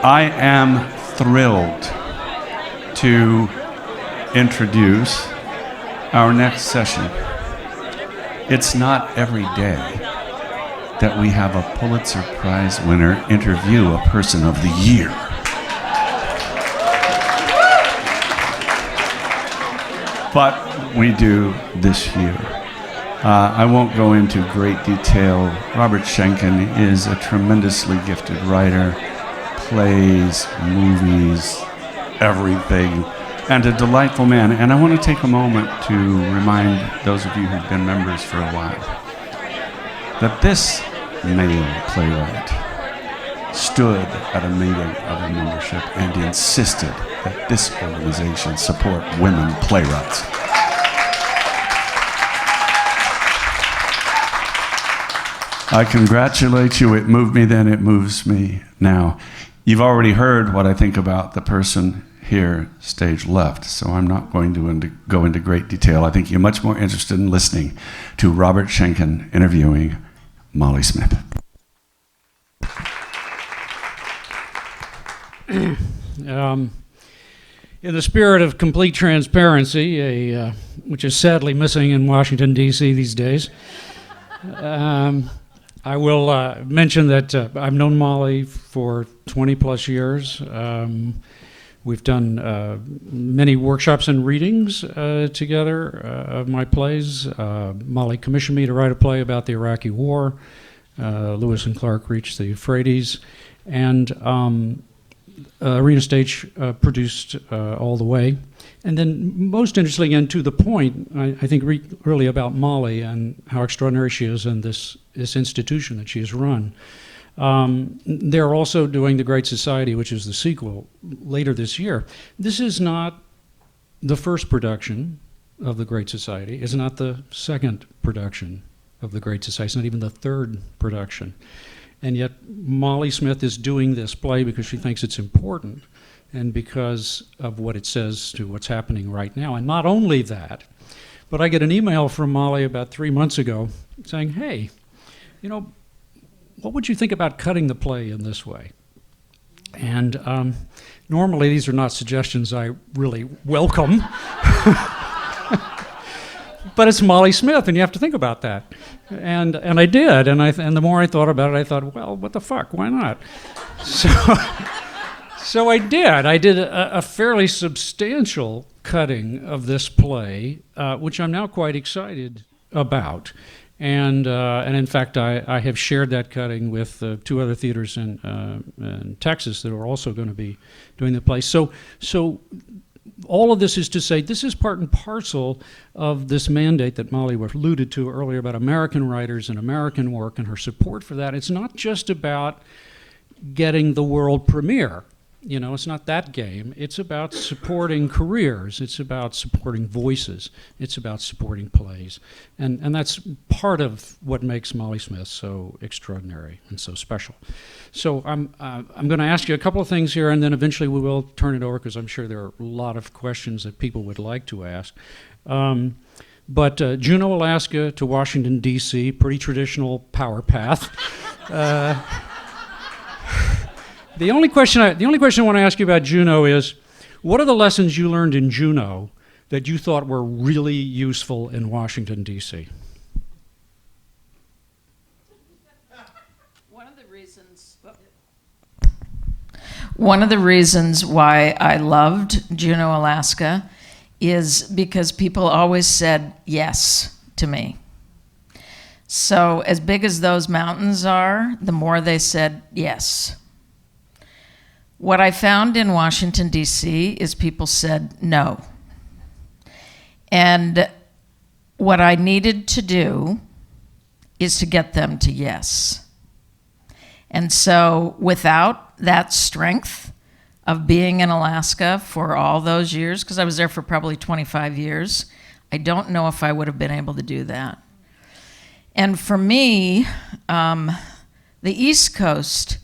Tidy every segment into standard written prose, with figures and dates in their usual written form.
I am thrilled to introduce our next session. It's not every day that we have a Pulitzer Prize winner interview a person of the year. But we do this year. I won't go into great detail. Robert Schenkkan is a tremendously gifted writer, plays, movies, everything, and a delightful man. And I want to take a moment to remind those of you who've been members for a while that this male playwright stood at a meeting of the membership and insisted that this organization support women playwrights. I congratulate you. It moved me then, it moves me now. You've already heard what I think about the person here, stage left, so I'm not going to go into great detail. I think you're much more interested in listening to Robert Schenkkan interviewing Molly Smith. In the spirit of complete transparency, which is sadly missing in Washington, D.C. these days, I will mention that I've known Molly for 20 plus years. We've done many workshops and readings together of my plays. Molly commissioned me to write a play about the Iraqi War. Lewis and Clark reached the Euphrates. And Arena Stage produced All the Way. And then most interestingly and to the point, I think really about Molly and how extraordinary she is and this institution that she has run. They're also doing The Great Society, which is the sequel, later this year. This is not the first production of The Great Society. It's not the second production of The Great Society. It's not even the third production. And yet Molly Smith is doing this play because she thinks it's important and because of what it says to what's happening right now. And not only that, but I get an email from Molly about 3 months ago saying, hey, you know, what would you think about cutting the play in this way? And normally these are not suggestions I really welcome. But it's Molly Smith, and you have to think about that. And I did, and the more I thought about it, I thought, well, what the fuck, why not? So I did. I did a fairly substantial cutting of this play, which I'm now quite excited about. And in fact, I have shared that cutting with 2 other theaters in Texas that are also going to be doing the play. So all of this is to say this is part and parcel of this mandate that Molly alluded to earlier about American writers and American work and her support for that. It's not just about getting the world premiere. You know, it's not that game. It's about supporting careers. It's about supporting voices. It's about supporting plays. And that's part of what makes Molly Smith so extraordinary and so special. So I'm going to ask you a couple of things here, and then eventually we will turn it over because I'm sure there are a lot of questions that people would like to ask. But Juneau, Alaska to Washington, D.C., pretty traditional power path. The only question I want to ask you about Juneau is, what are the lessons you learned in Juneau that you thought were really useful in Washington, D.C.? One of the reasons why I loved Juneau, Alaska is because people always said yes to me. So as big as those mountains are, the more they said yes. What I found in Washington, D.C. is people said no. And what I needed to do is to get them to yes. And so without that strength of being in Alaska for all those years, because I was there for probably 25 years, I don't know if I would have been able to do that. And for me, the East Coast,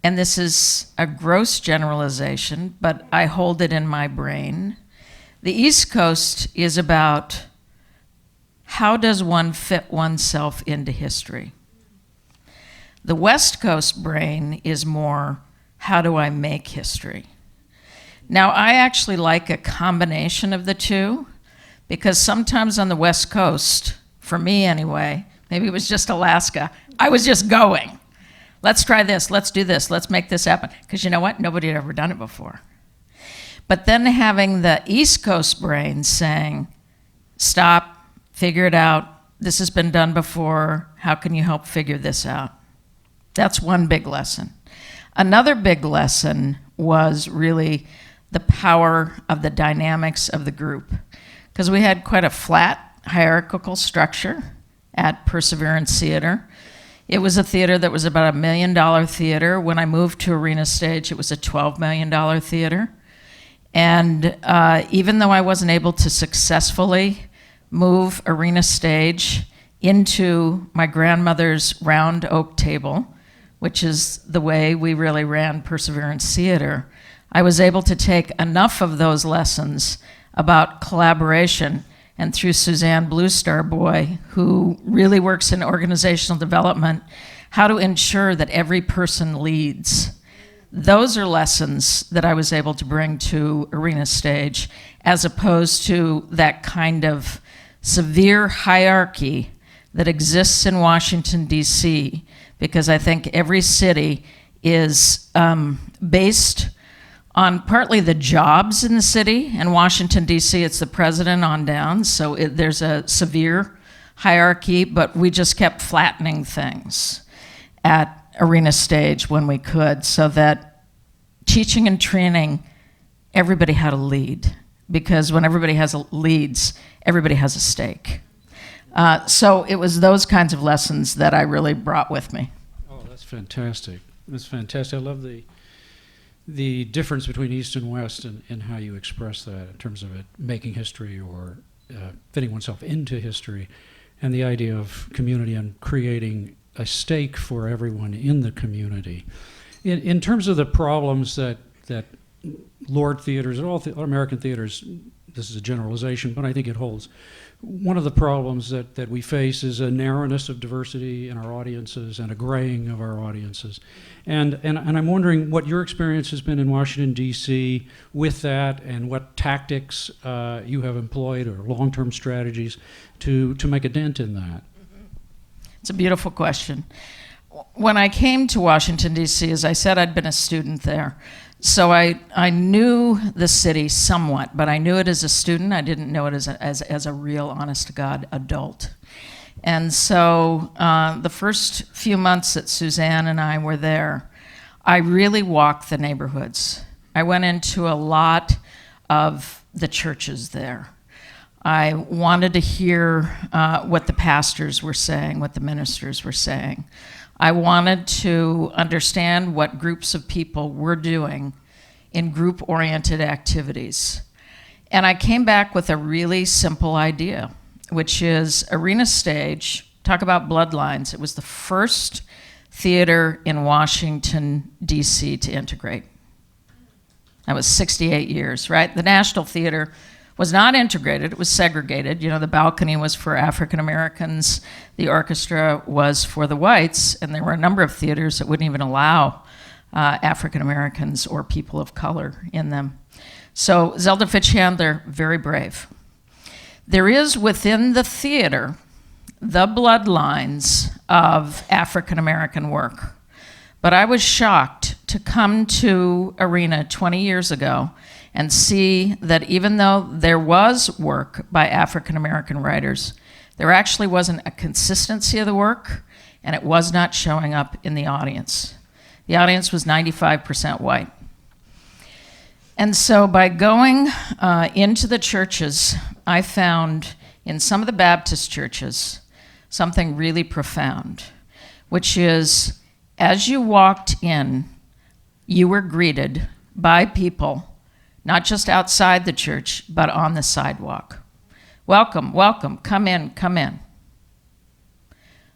and this is a gross generalization, but I hold it in my brain. The East Coast is about how does one fit oneself into history. The West Coast brain is more how do I make history? Now, I actually like a combination of the two, because sometimes on the West Coast, for me anyway, maybe it was just Alaska, I was just going. Let's try this, let's do this, let's make this happen. Because you know what? Nobody had ever done it before. But then having the East Coast brain saying, stop, figure it out, this has been done before, how can you help figure this out? That's one big lesson. Another big lesson was really the power of the dynamics of the group. Because we had quite a flat hierarchical structure at Perseverance Theater. It was a theater that was about $1 million theater. When I moved to Arena Stage, it was a $12 million theater. And even though I wasn't able to successfully move Arena Stage into my grandmother's round oak table, which is the way we really ran Perseverance Theater, I was able to take enough of those lessons about collaboration, and through Suzanne Bluestar Boy, who really works in organizational development, how to ensure that every person leads. Those are lessons that I was able to bring to Arena Stage, as opposed to that kind of severe hierarchy that exists in Washington, D.C., because I think every city is based on partly the jobs in the city. In Washington, D.C., it's the president on down, so there's a severe hierarchy, but we just kept flattening things at Arena Stage when we could, so that teaching and training, everybody had a lead, because when everybody leads, everybody has a stake. So it was those kinds of lessons that I really brought with me. Oh, that's fantastic. That's fantastic. I love the difference between East and West and how you express that in terms of it making history or fitting oneself into history, and the idea of community and creating a stake for everyone in the community. In terms of the problems that Lord theaters and all American theaters, this is a generalization, but I think it holds. One of the problems that we face is a narrowness of diversity in our audiences and a graying of our audiences. And I'm wondering what your experience has been in Washington, D.C. with that, and what tactics you have employed or long-term strategies to make a dent in that. It's a beautiful question. When I came to Washington, D.C., as I said, I'd been a student there. So I knew the city somewhat, but I knew it as a student. I didn't know it as a real, honest-to-God adult. And so the first few months that Suzanne and I were there, I really walked the neighborhoods. I went into a lot of the churches there. I wanted to hear what the pastors were saying, what the ministers were saying. I wanted to understand what groups of people were doing in group-oriented activities. And I came back with a really simple idea, which is Arena Stage, talk about bloodlines. It was the first theater in Washington, D.C. to integrate. That was 68 years, right? The National Theater was not integrated, it was segregated. You know, the balcony was for African Americans, the orchestra was for the whites, and there were a number of theaters that wouldn't even allow African Americans or people of color in them. So Zelda Fitch Handler, very brave. There is within the theater the bloodlines of African American work. But I was shocked to come to Arena 20 years ago and see that even though there was work by African American writers, there actually wasn't a consistency of the work, and it was not showing up in the audience. The audience was 95% white. And so by going into the churches, I found in some of the Baptist churches something really profound, which is as you walked in, you were greeted by people, not just outside the church, but on the sidewalk. Welcome, welcome, come in, come in.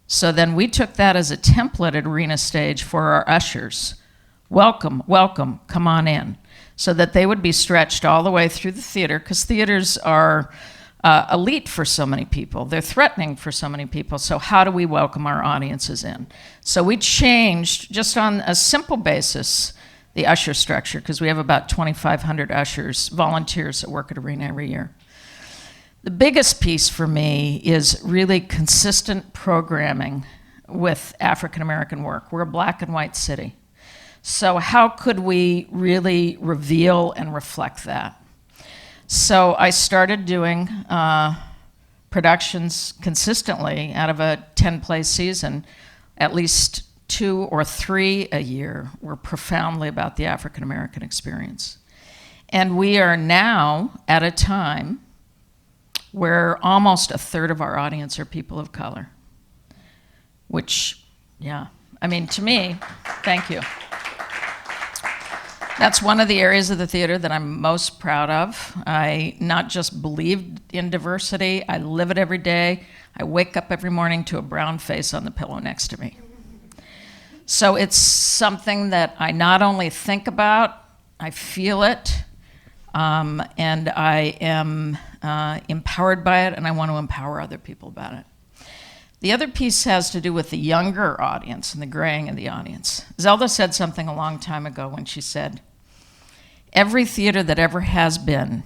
So then we took that as a template at Arena Stage for our ushers. Welcome, welcome, come on in. So that they would be stretched all the way through the theater, because theaters are elite for so many people. They're threatening for so many people. So how do we welcome our audiences in? So we changed, just on a simple basis, the usher structure, because we have about 2,500 ushers, volunteers that work at Arena every year. The biggest piece for me is really consistent programming with African American work. We're a black and white city. So how could we really reveal and reflect that? So I started doing productions consistently. Out of a 10-play season, at least 2 or 3 a year were profoundly about the African American experience. And we are now at a time where almost a third of our audience are people of color, which, yeah, I mean, to me, thank you. That's one of the areas of the theater that I'm most proud of. I not just believe in diversity, I live it every day. I wake up every morning to a brown face on the pillow next to me. So it's something that I not only think about, I feel it, and I am empowered by it, and I want to empower other people about it. The other piece has to do with the younger audience and the graying of the audience. Zelda said something a long time ago when she said, every theater that ever has been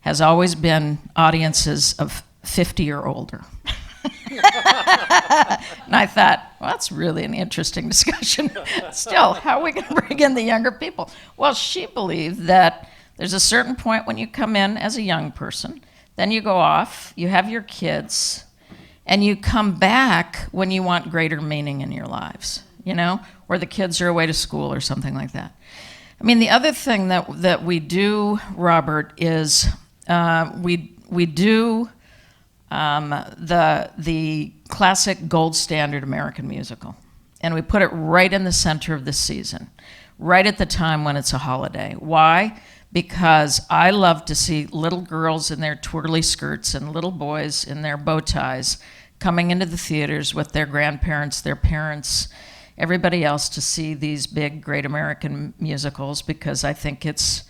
has always been audiences of 50 or older. And I thought, well, that's really an interesting discussion. Still, how are we going to bring in the younger people? Well, she believed that there's a certain point when you come in as a young person, then you go off, you have your kids, and you come back when you want greater meaning in your lives, you know, or the kids are away to school or something like that. I mean, the other thing that we do, Robert, is we do the classic gold standard American musical, and we put it right in the center of the season, right at the time when it's a holiday. Why? Because I love to see little girls in their twirly skirts and little boys in their bow ties coming into the theaters with their grandparents, their parents, everybody else to see these big, great American musicals, because I think it's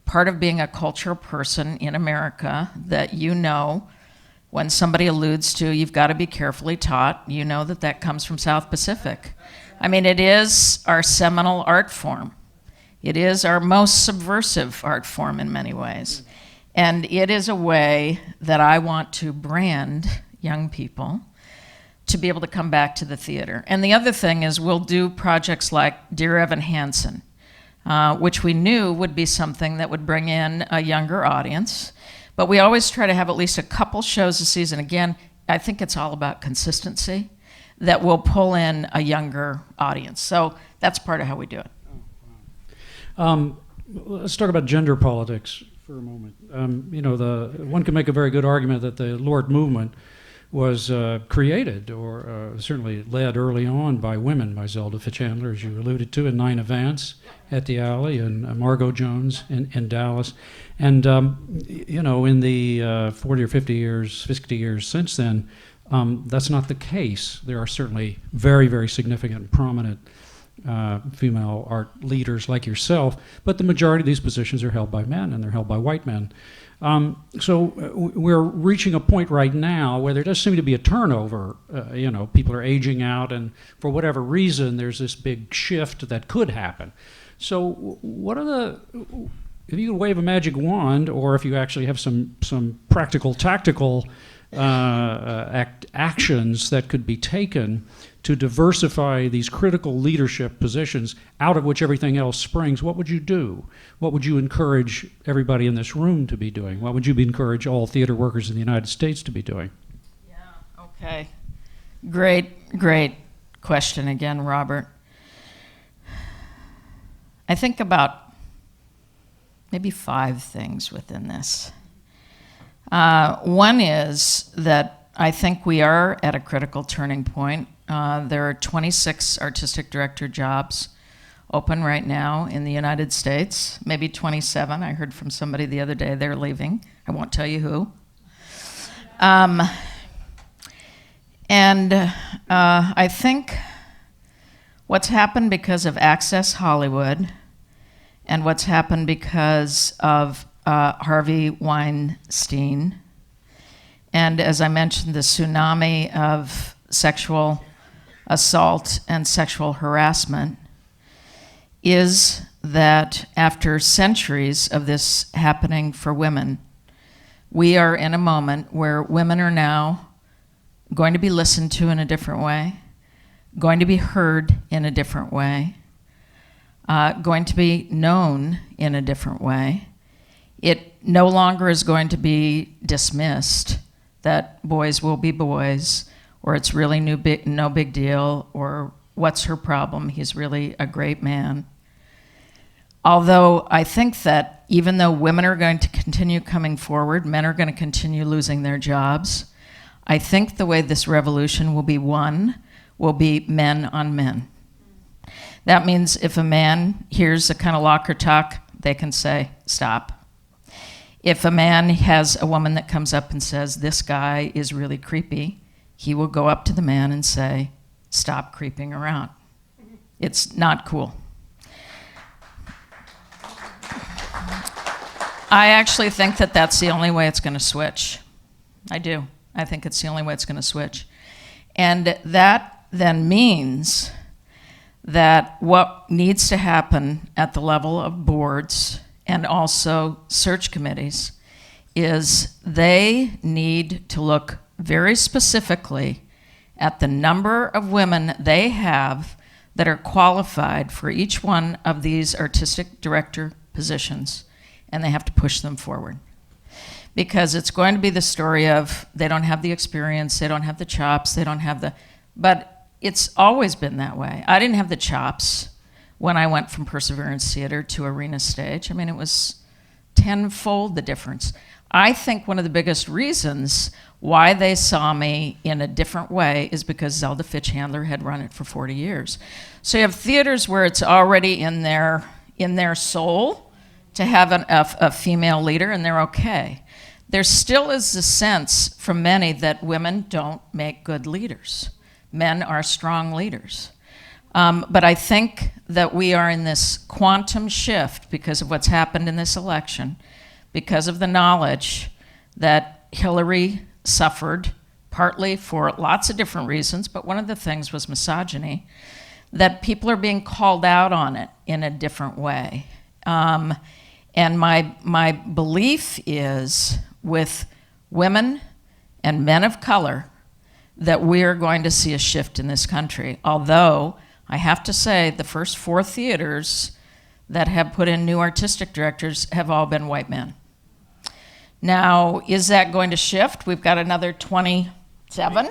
part of being a cultural person in America that you know when somebody alludes to you've got to be carefully taught, you know that that comes from South Pacific. I mean, it is our seminal art form. It is our most subversive art form in many ways. And it is a way that I want to brand young people to be able to come back to the theater. And the other thing is we'll do projects like Dear Evan Hansen, which we knew would be something that would bring in a younger audience. But we always try to have at least a couple shows a season. Again, I think it's all about consistency that will pull in a younger audience. So that's part of how we do it. Let's talk about gender politics for a moment. One can make a very good argument that the Lord movement was created or certainly led early on by women, by Zelda Fichandler, as you alluded to, in Nina Vance at the Alley, and Margot Jones in Dallas. And, in the 40 or 50 years since then, that's not the case. There are certainly very, very significant and prominent female art leaders like yourself, but the majority of these positions are held by men, and they're held by white men. So we're reaching a point right now where there does seem to be a turnover. People are aging out, and for whatever reason, there's this big shift that could happen. So if you could wave a magic wand, or if you actually have some practical, tactical actions that could be taken to diversify these critical leadership positions out of which everything else springs, what would you do? What would you encourage everybody in this room to be doing? What would you encourage all theater workers in the United States to be doing? Yeah, okay. Great question again, Robert. I think about maybe 5 things within this. One is that I think we are at a critical turning point. There are 26 artistic director jobs open right now in the United States, maybe 27. I heard from somebody the other day they're leaving. I won't tell you who. I think what's happened because of Access Hollywood and what's happened because of Harvey Weinstein, and as I mentioned, the tsunami of sexual assault and sexual harassment, is that after centuries of this happening for women, we are in a moment where women are now going to be listened to in a different way, going to be heard in a different way, going to be known in a different way. It no longer is going to be dismissed that boys will be boys, or it's really no big deal, or what's her problem? He's really a great man. Although I think that even though women are going to continue coming forward, men are going to continue losing their jobs, I think the way this revolution will be won will be men on men. That means if a man hears a kind of locker talk, they can say, stop. If a man has a woman that comes up and says, this guy is really creepy, he will go up to the man and say, stop creeping around. It's not cool. I actually think that that's the only way it's going to switch. I do. I think it's the only way it's going to switch. And that then means that what needs to happen at the level of boards and also search committees is they need to look very specifically at the number of women they have that are qualified for each one of these artistic director positions, and they have to push them forward. Because it's going to be the story of they don't have the experience, they don't have the chops, they don't have the, but it's always been that way. I didn't have the chops when I went from Perseverance Theater to Arena Stage. I mean, it was tenfold the difference. I think one of the biggest reasons why they saw me in a different way is because Zelda Fitch-Handler had run it for 40 years. So you have theaters where it's already in their soul to have a female leader, and they're okay. There still is a sense from many that women don't make good leaders. Men are strong leaders. But I think that we are in this quantum shift because of what's happened in this election, because of the knowledge that Hillary suffered, partly for lots of different reasons, but one of the things was misogyny, that people are being called out on it in a different way. And my belief is with women and men of color that we're going to see a shift in this country. Although I have to say the first 4 theaters that have put in new artistic directors have all been white men. Now, is that going to shift? We've got another 27,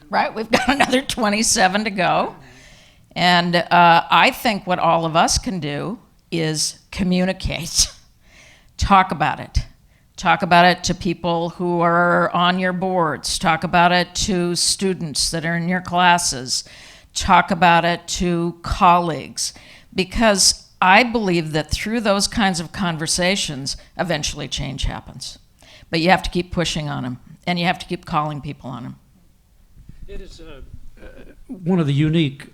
right? We've got another 27 to go. And I think what all of us can do is communicate. Talk about it. Talk about it to people who are on your boards. Talk about it to students that are in your classes. Talk about it to colleagues. Because I believe that through those kinds of conversations, eventually change happens. But you have to keep pushing on them, and you have to keep calling people on them. It is one of the unique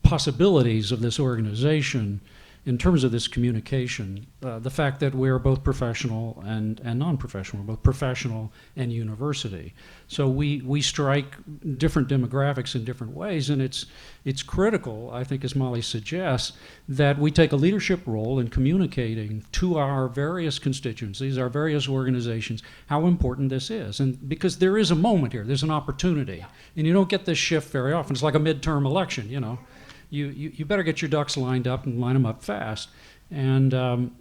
possibilities of this organization in terms of this communication, the fact that we're both professional and non-professional, both professional and university. So we strike different demographics in different ways, and it's critical, I think, as Molly suggests, that we take a leadership role in communicating to our various constituencies, our various organizations, how important this is. And because there is a moment here, there's an opportunity, and you don't get this shift very often. It's like a midterm election, you know. You better get your ducks lined up and line them up fast. And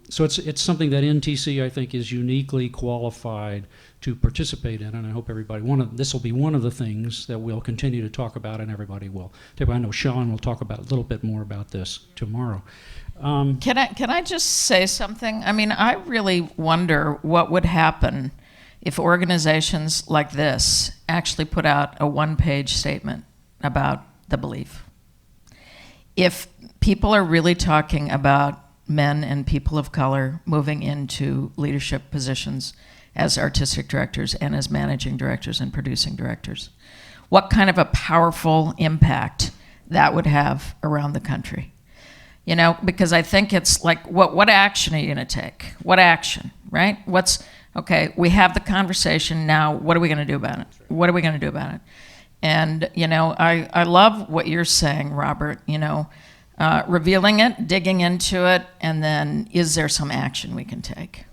so it's something that NTC, I think, is uniquely qualified to participate in, and I hope everybody, this will be one of the things that we'll continue to talk about, and everybody will. I know Sean will talk about a little bit more about this tomorrow. Can I just say something? I mean, I really wonder what would happen if organizations like this actually put out a one-page statement about the belief. If people are really talking about men and people of color moving into leadership positions as artistic directors and as managing directors and producing directors, what kind of a powerful impact that would have around the country. You know, because I think it's like, what action are you going to take? What action, right? Okay, we have the conversation, now what are we going to do about it? What are we going to do about it? And, you know, I love what you're saying, Robert. You know, revealing it, digging into it, and then is there some action we can take?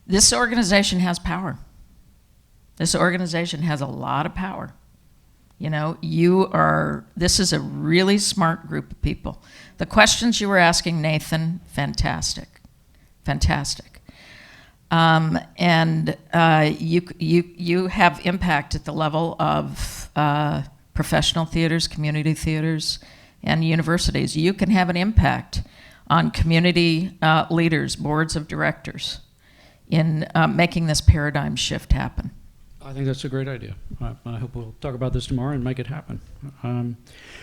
This organization has power. This organization has a lot of power. You know, this is a really smart group of people. The questions you were asking, Nathan, fantastic. And you have impact at the level of professional theaters, community theaters, and universities. You can have an impact on community leaders, boards of directors, in making this paradigm shift happen. I think that's a great idea. I hope we'll talk about this tomorrow and make it happen.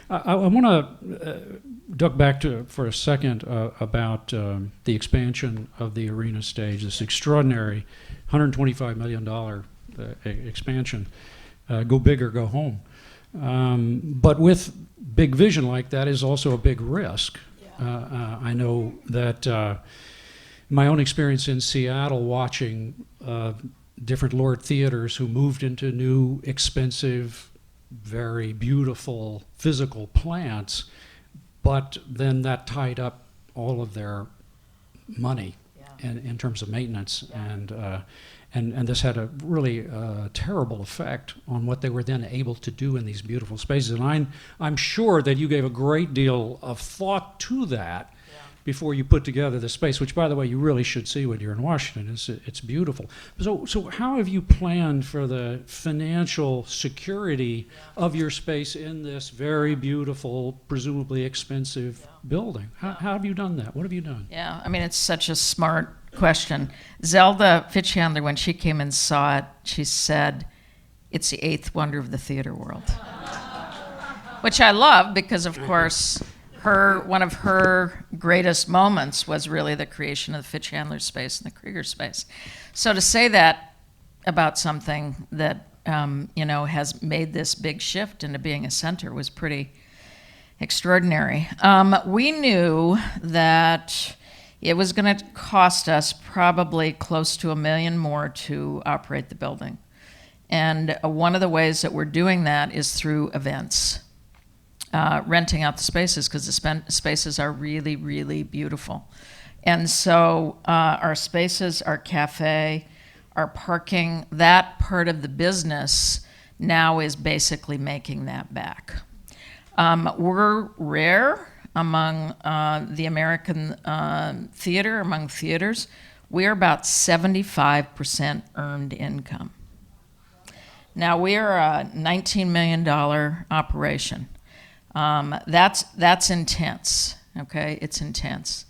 I want to duck back for a second about the expansion of the arena stage, this extraordinary $125 million expansion. Go big or go home. But with big vision like that is also a big risk. I know that my own experience in Seattle watching different Lord theaters who moved into new, expensive, very beautiful physical plants, but then that tied up all of their money in terms of maintenance, and this had a really terrible effect on what they were then able to do in these beautiful spaces. And I'm sure that you gave a great deal of thought to that before you put together the space, which, by the way, you really should see when you're in Washington. It's beautiful. So how have you planned for the financial security of your space in this very beautiful, presumably expensive building? How have you done that? What have you done? Yeah, I mean, it's such a smart question. Zelda Fitchandler, when she came and saw it, she said, it's the eighth wonder of the theater world. Which I love because, of course, one of her greatest moments was really the creation of the Fitchandler space and the Krieger space. So to say that about something that has made this big shift into being a center was pretty extraordinary. We knew that it was going to cost us probably close to $1 million more to operate the building. And one of the ways that we're doing that is through events. Renting out the spaces, because the spaces are really, really beautiful. And so our spaces, our cafe, our parking, that part of the business now is basically making that back. We're rare among the American theater, among theaters. We're about 75% earned income. Now, we are a $19 million operation. That's intense, okay? It's intense.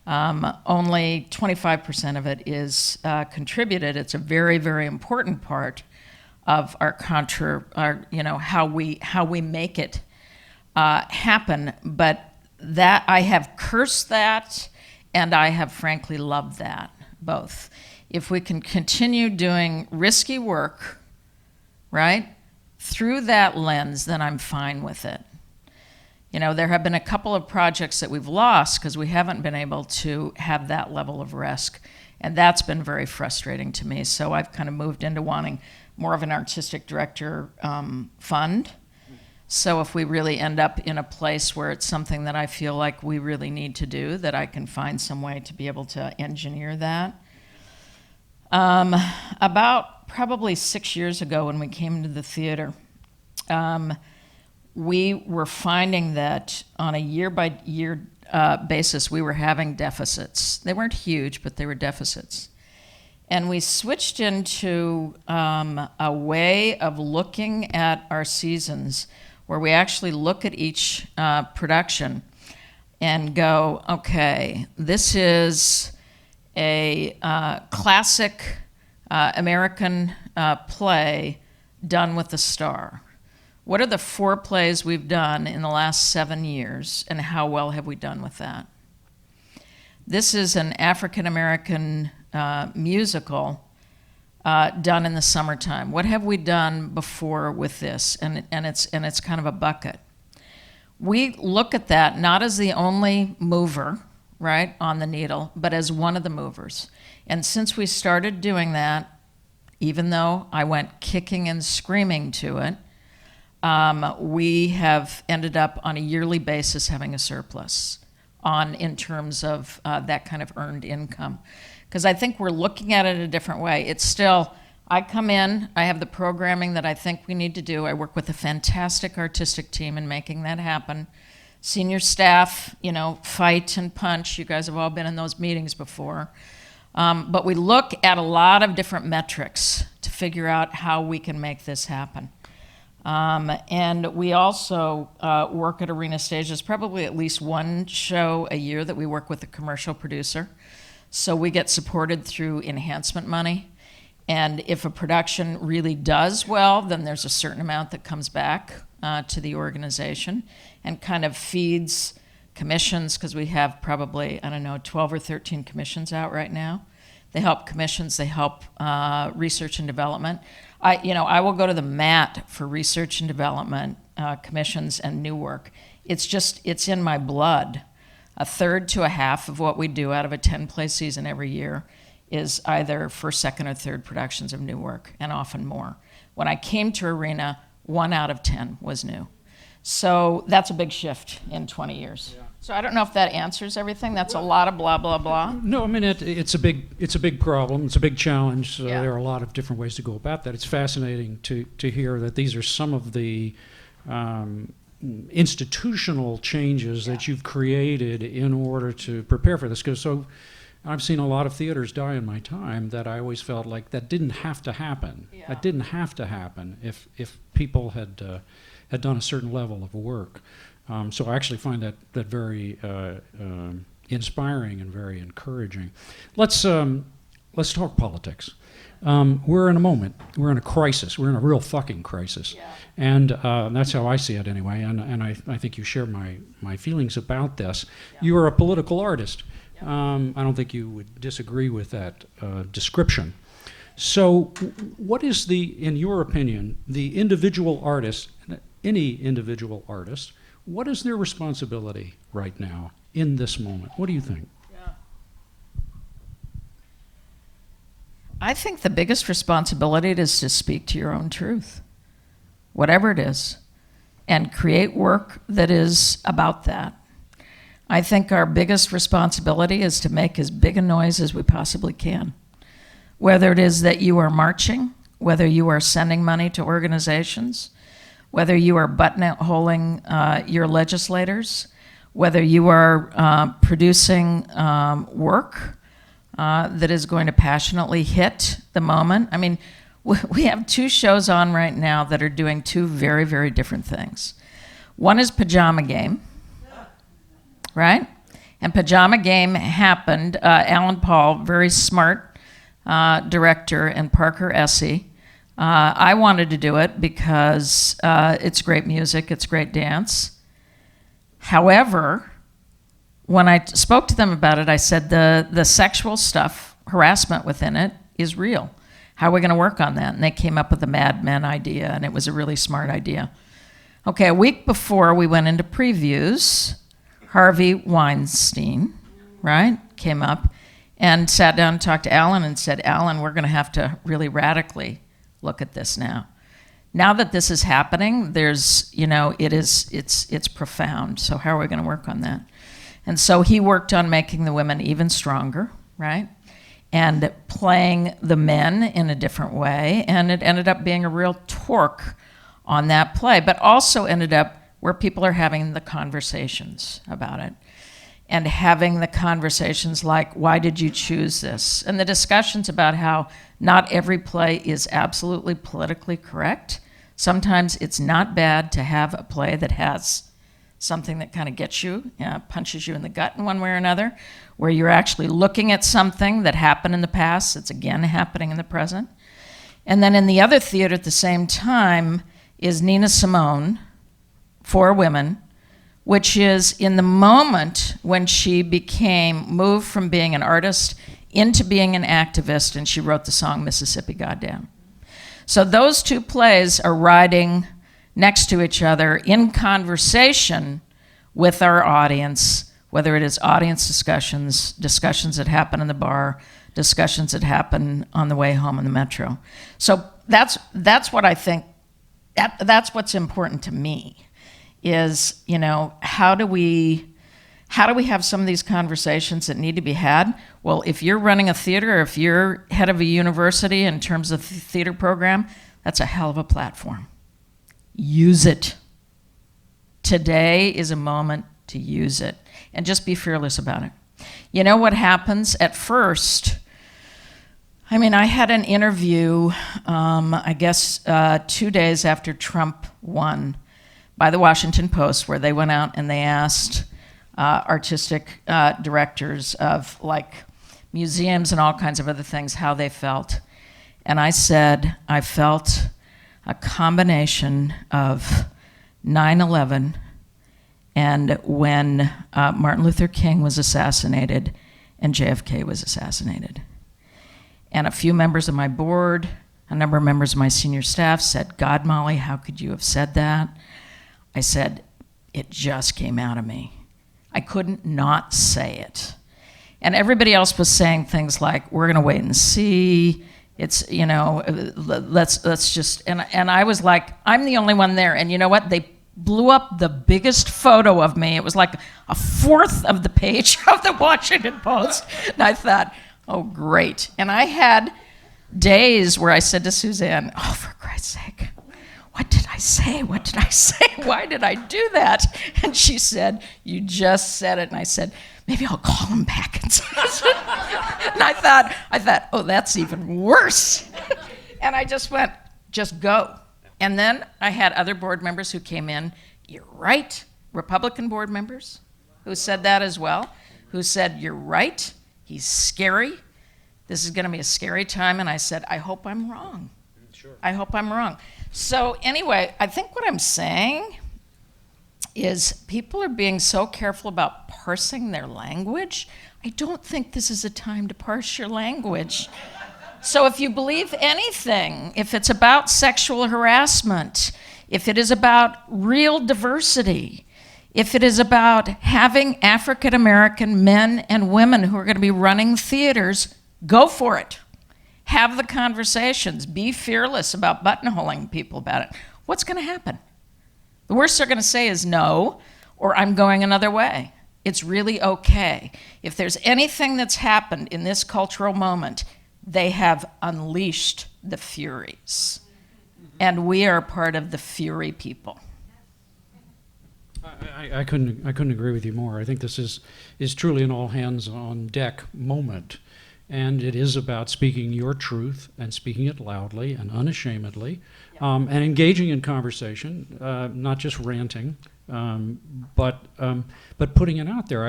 Only 25% of it is contributed. It's a very, very important part of our how we make it happen. But that I have cursed that, and I have frankly loved that both. If we can continue doing risky work, right, through that lens, then I'm fine with it. You know, there have been a couple of projects that we've lost because we haven't been able to have that level of risk, and that's been very frustrating to me. So I've kind of moved into wanting more of an artistic director fund. So if we really end up in a place where it's something that I feel like we really need to do, that I can find some way to be able to engineer that. About probably 6 years ago when we came to the theater, we were finding that on a year-by-year basis, we were having deficits. They weren't huge, but they were deficits. And we switched into a way of looking at our seasons where we actually look at each production and go, okay, this is a classic American play done with a star. What are the 4 plays we've done in the last 7 years, and how well have we done with that? This is an African-American musical done in the summertime. What have we done before with this? And it's kind of a bucket. We look at that not as the only mover, right, on the needle, but as one of the movers. And since we started doing that, even though I went kicking and screaming to it, we have ended up on a yearly basis having a surplus in terms of that kind of earned income. Because I think we're looking at it a different way. It's still, I come in, I have the programming that I think we need to do. I work with a fantastic artistic team in making that happen. Senior staff, fight and punch. You guys have all been in those meetings before. But we look at a lot of different metrics to figure out how we can make this happen. And we also work at arena stages, probably at least one show a year that we work with a commercial producer. So we get supported through enhancement money. And if a production really does well, then there's a certain amount that comes back to the organization and kind of feeds commissions, because we have probably, 12 or 13 commissions out right now. They help commissions, they help research and development. I will go to the mat for research and development, commissions, and new work. It's in my blood. A third to a half of what we do out of a 10-play season every year is either first, second, or third productions of new work, and often more. When I came to Arena, 1 out of 10 was new. So that's a big shift in 20 years. Yeah. So I don't know if that answers everything. That's a lot of blah, blah, blah. No, I mean, it's a big problem. It's a big challenge. So Yeah. There are a lot of different ways to go about that. It's fascinating to hear that these are some of the institutional changes that you've created in order to prepare for this. Because I've seen a lot of theaters die in my time that I always felt like that didn't have to happen. Yeah. That didn't have to happen if people had done a certain level of work. So I actually find that very inspiring and very encouraging. Let's talk politics. We're in a moment. We're in a crisis. We're in a real fucking crisis. Yeah. And that's how I see it anyway. And I think you share my feelings about this. Yeah. You are a political artist. Yeah. I don't think you would disagree with that description. So what is in your opinion, the individual artist, any individual artist, what is their responsibility right now in this moment? What do you think? Yeah. I think the biggest responsibility is to speak to your own truth, whatever it is, and create work that is about that. I think our biggest responsibility is to make as big a noise as we possibly can. Whether it is that you are marching, whether you are sending money to organizations, whether you are buttonholing your legislators, whether you are producing work that is going to passionately hit the moment. I mean, we have 2 shows on right now that are doing 2 very, very different things. One is Pajama Game, right? And Pajama Game happened, Alan Paul, very smart director, and Parker Essie. I wanted to do it because it's great music, it's great dance. However, when I spoke to them about it, I said the sexual stuff, harassment within it, is real. How are we going to work on that? And they came up with the Mad Men idea, and it was a really smart idea. Okay, a week before we went into previews, Harvey Weinstein, right, came up and sat down and talked to Alan and said, Alan, we're going to have to really radically look at this now. Now that this is happening, it's profound. So how are we going to work on that? And so he worked on making the women even stronger, right? And playing the men in a different way. And it ended up being a real torque on that play, but also ended up where people are having the conversations about it. And having the conversations like, why did you choose this? And the discussions about how not every play is absolutely politically correct. Sometimes it's not bad to have a play that has something that kind of gets you, punches you in the gut in one way or another, where you're actually looking at something that happened in the past that's again happening in the present. And then in the other theater at the same time is Nina Simone, For Women, which is in the moment when she moved from being an artist into being an activist, and she wrote the song Mississippi Goddamn. So those 2 plays are riding next to each other in conversation with our audience, whether it is audience discussions that happen in the bar, discussions that happen on the way home in the metro. So that's what I think that's what's important to me is, how do we have some of these conversations that need to be had? Well, if you're running a theater, or if you're head of a university in terms of the theater program, that's a hell of a platform. Use it. Today is a moment to use it, and just be fearless about it. You know what happens at first? I had an interview, 2 days after Trump won, by the Washington Post, where they went out and they asked artistic directors of museums and all kinds of other things how they felt. And I said, I felt a combination of 9/11 and when Martin Luther King was assassinated and JFK was assassinated. And a few members of my board, a number of members of my senior staff said, God, Molly, how could you have said that? I said, it just came out of me. I couldn't not say it. And everybody else was saying things like, we're going to wait and see. It's, let's just, and I was like, I'm the only one there. And you know what? They blew up the biggest photo of me. It was like a fourth of the page of the Washington Post. And I thought, oh, great. And I had days where I said to Suzanne, oh, for Christ's sake, what did I say? What did I say? Why did I do that? And she said, you just said it. And I said, maybe I'll call him back and say it. And I thought, oh, that's even worse. And I just went, just go. And then I had other board members who came in, you're right, Republican board members who said that as well, who said, you're right, he's scary, this is gonna be a scary time, and I said, I hope I'm wrong. Sure. I hope I'm wrong. So anyway, I think what I'm saying is people are being so careful about parsing their language. I don't think this is a time to parse your language. So if you believe anything, if it's about sexual harassment, if it is about real diversity, if it is about having African American men and women who are going to be running theaters, go for it. Have the conversations. Be fearless about buttonholing people about it. What's going to happen? The worst they're going to say is no, or I'm going another way. It's really okay. If there's anything that's happened in this cultural moment, they have unleashed the furies. And we are part of the fury people. I couldn't agree with you more. I think this is truly an all hands on deck moment. And it is about speaking your truth and speaking it loudly and unashamedly, and engaging in conversation, not just ranting, but putting it out there.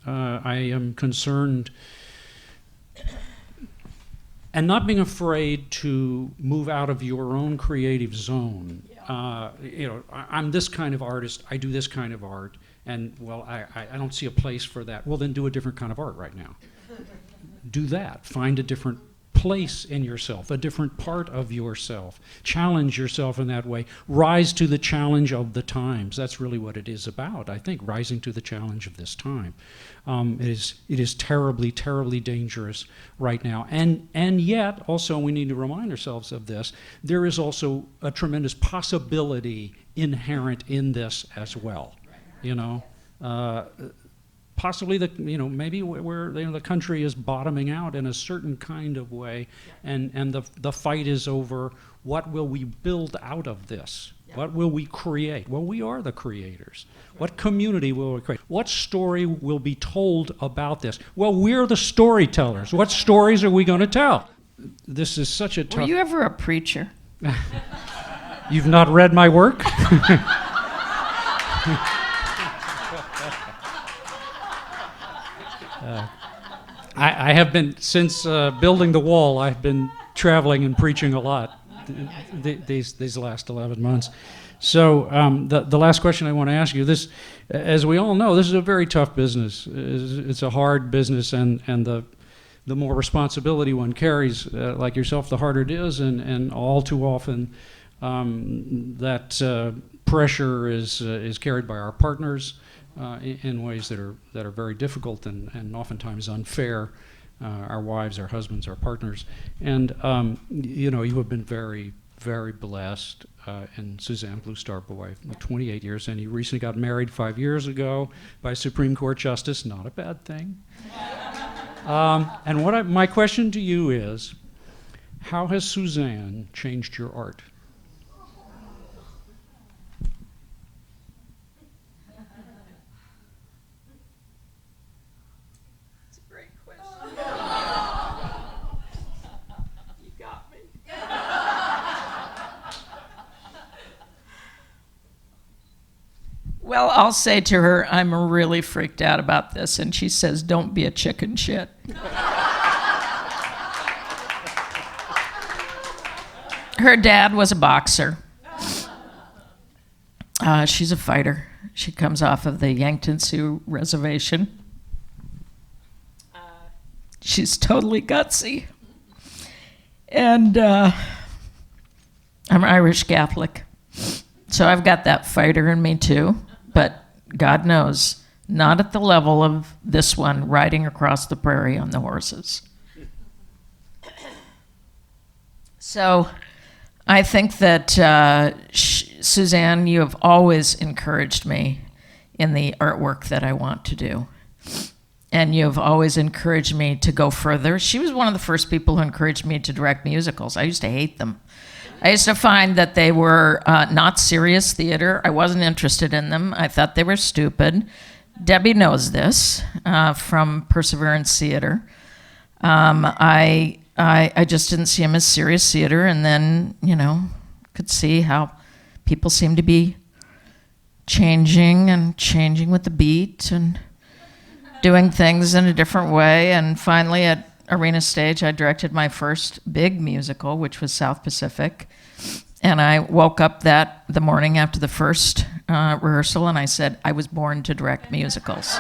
I am concerned, and not being afraid to move out of your own creative zone. I'm this kind of artist, I do this kind of art, and well, I don't see a place for that. Well, then do a different kind of art right now. Do that. Find a different place in yourself, a different part of yourself. Challenge yourself in that way. Rise to the challenge of the times. That's really what it is about, I think, rising to the challenge of this time. It is terribly, terribly dangerous right now. And yet, also, we need to remind ourselves of this, there is also a tremendous possibility inherent in this as well. Possibly maybe where the country is bottoming out in a certain kind of way, and the fight is over what will we build out of this? What will we create? Well, we are the creators. What community will we create? What story will be told about this? Well, we're the storytellers. What stories are we going to tell? This is such a tough... Were you ever a preacher? You've not read my work? I have been, since building the wall, I've been traveling and preaching a lot these last 11 months. So the last question I want to ask you, this, as we all know, this is a very tough business. It's a hard business, and the more responsibility one carries, like yourself, the harder it is, and all too often that pressure is carried by our partners. In ways that are very difficult and oftentimes unfair, our wives, our husbands, our partners, and you have been very, very blessed. and Suzanne Blue Star Boy, 28 years, and he recently got married 5 years ago by a Supreme Court justice. Not a bad thing. And my question to you is, how has Suzanne changed your art? It's a great question. You got me. Well, I'll say to her, I'm really freaked out about this, and she says, don't be a chicken shit. Her dad was a boxer. She's a fighter. She comes off of the Yankton Sioux Reservation. She's totally gutsy. And I'm Irish Catholic. So I've got that fighter in me too. But God knows, not at the level of this one riding across the prairie on the horses. So I think that, Suzanne, you have always encouraged me in the artwork that I want to do. And you have always encouraged me to go further. She was one of the first people who encouraged me to direct musicals. I used to hate them. I used to find that they were not serious theater. I wasn't interested in them. I thought they were stupid. Debbie knows this from Perseverance Theater. I just didn't see them as serious theater, and then, could see how people seem to be changing with the beat and doing things in a different way. And finally, at Arena Stage, I directed my first big musical, which was South Pacific. And I woke up the morning after the first rehearsal, and I said, I was born to direct musicals.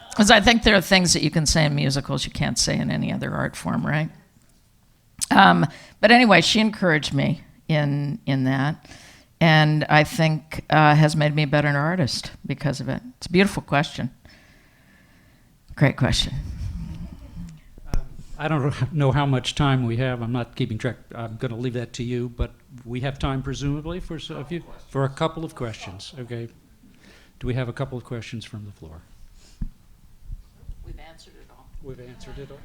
Because I think there are things that you can say in musicals you can't say in any other art form, right? But anyway, she encouraged me in that, and I think has made me a better artist because of it. It's a beautiful question. Great question. I don't know how much time we have. I'm not keeping track. I'm going to leave that to you, but we have time presumably for a couple of questions. Okay. Do we have a couple of questions from the floor? We've answered it all. We've answered it all.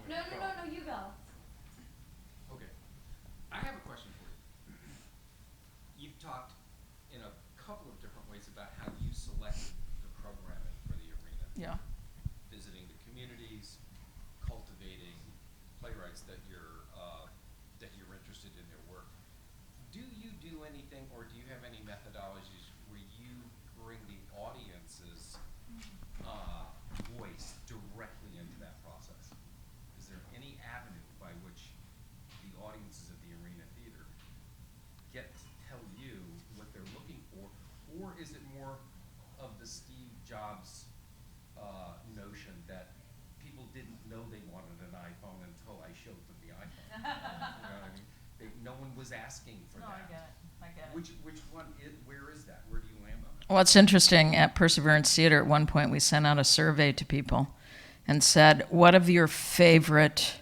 No, you go. Okay. I have a question for you. You've talked in a couple of different ways about how you select the programming for the arena. Yeah. Visiting the communities, cultivating playwrights that you're interested in their work. Do you do anything, or do you have any methodologies where you bring the audience's voice directly into that process? Is there any avenue by which the audiences of the Arena Theater get to tell you what they're looking for, or is it more of the Steve Jobs notion that people didn't know they wanted an iPhone until I showed them the iPhone? You know what I mean? No one was asking for that. I get it. Which one is, where is that? Where do you land on that? Well, it's interesting. At Perseverance Theater, at one point, we sent out a survey to people and said, what have your favorite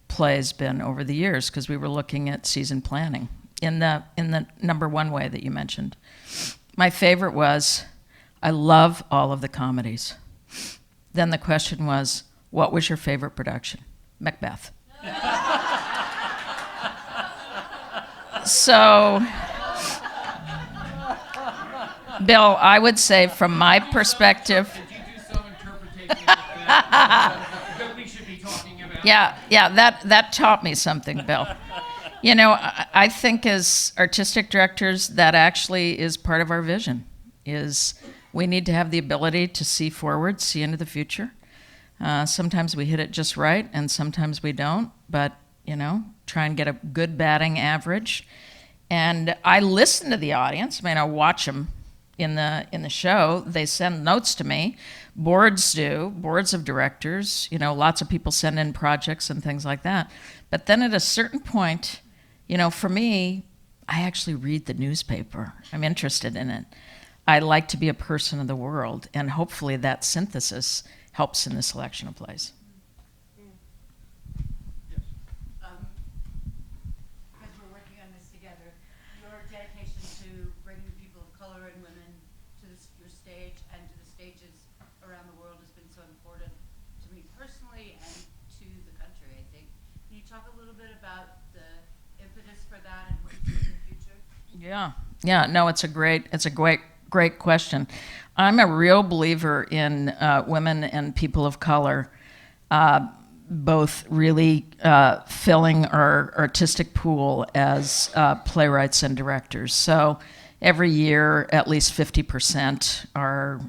plays been over the years? Because we were looking at season planning in the number one way that you mentioned. My favorite was, I love all of the comedies. Then the question was, what was your favorite production? Macbeth. So, Bill, I would say from my perspective, Did you do some interpretation of that we should be talking about? yeah, that taught me something, Bill. I think as artistic directors, that actually is part of our vision, is we need to have the ability to see forward, see into the future. Sometimes we hit it just right, and sometimes we don't, but, try and get a good batting average. And I listen to the audience. I watch them in the show. They send notes to me. Boards do, boards of directors. Lots of people send in projects and things like that. But then at a certain point, for me, I actually read the newspaper. I'm interested in it. I like to be a person of the world, and hopefully that synthesis helps in the selection of plays. your stage and to the stages around the world has been so important to me personally and to the country, I think. Can you talk a little bit about the impetus for that and what you see in the future? Yeah, no, it's a great question. I'm a real believer in women and people of color both really filling our artistic pool as playwrights and directors. So every year, at least 50% are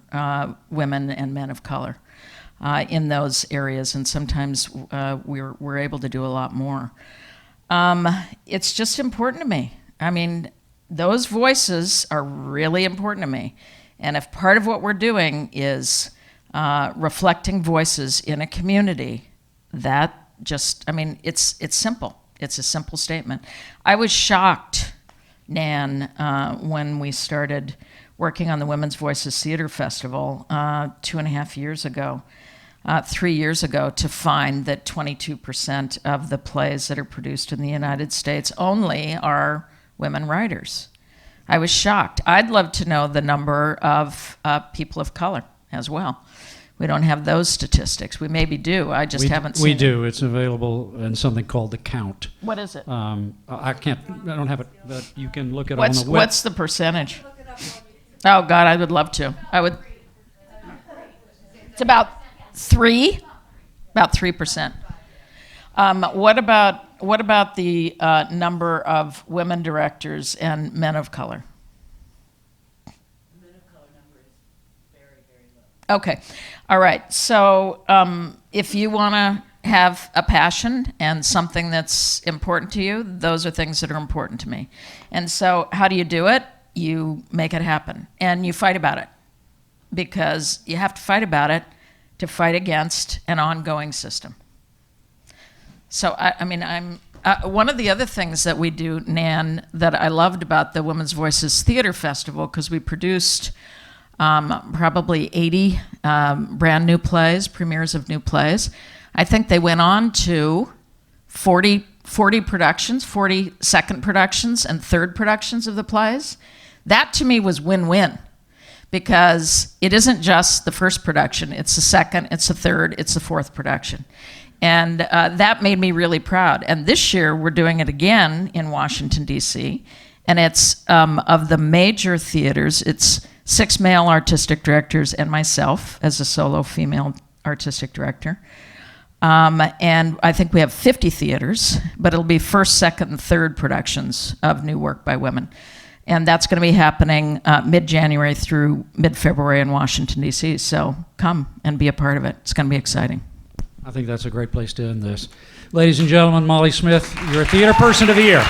women and men of color in those areas, and sometimes we're able to do a lot more. It's just important to me. I mean, those voices are really important to me. And if part of what we're doing is reflecting voices in a community, that just, I mean, it's simple. It's a simple statement. I was shocked, Nan, when we started working on the Women's Voices Theater Festival 2.5 years ago, 3 years ago, to find that 22% of the plays that are produced in the United States only are women writers. I was shocked. I'd love to know the number of people of color as well. We don't have those statistics. We maybe do. I just haven't seen We it. do. It's available in something called The Count. What is it? I don't have it, but you can look it on the web. What's the percentage? Oh, God, I would love to. It's about 3%. About 3%. What about the number of women directors and men of color? The men of color number is very, very low. Okay. All right. So if you want to have a passion and something that's important to you, those are things that are important to me. And so how do you do it? You make it happen. And you fight about it. Because you have to fight about it to fight against an ongoing system. So, I mean, one of the other things that we do, Nan, that I loved about the Women's Voices Theater Festival, because we produced probably 80 brand new plays, premieres of new plays. I think they went on to 40 productions, 40 second productions and third productions of the plays. That to me was win-win, because it isn't just the first production, it's the second, it's the third, it's the fourth production. And that made me really proud. And this year we're doing it again in Washington, D.C., and it's of the major theaters, it's 6 male artistic directors and myself as a solo female artistic director. And I think we have 50 theaters, but it'll be first, second, and third productions of new work by women. And that's going to be happening mid-January through mid-February in Washington, D.C. So come and be a part of it. It's going to be exciting. I think that's a great place to end this. Ladies and gentlemen, Molly Smith, you're a Theater Person of the Year.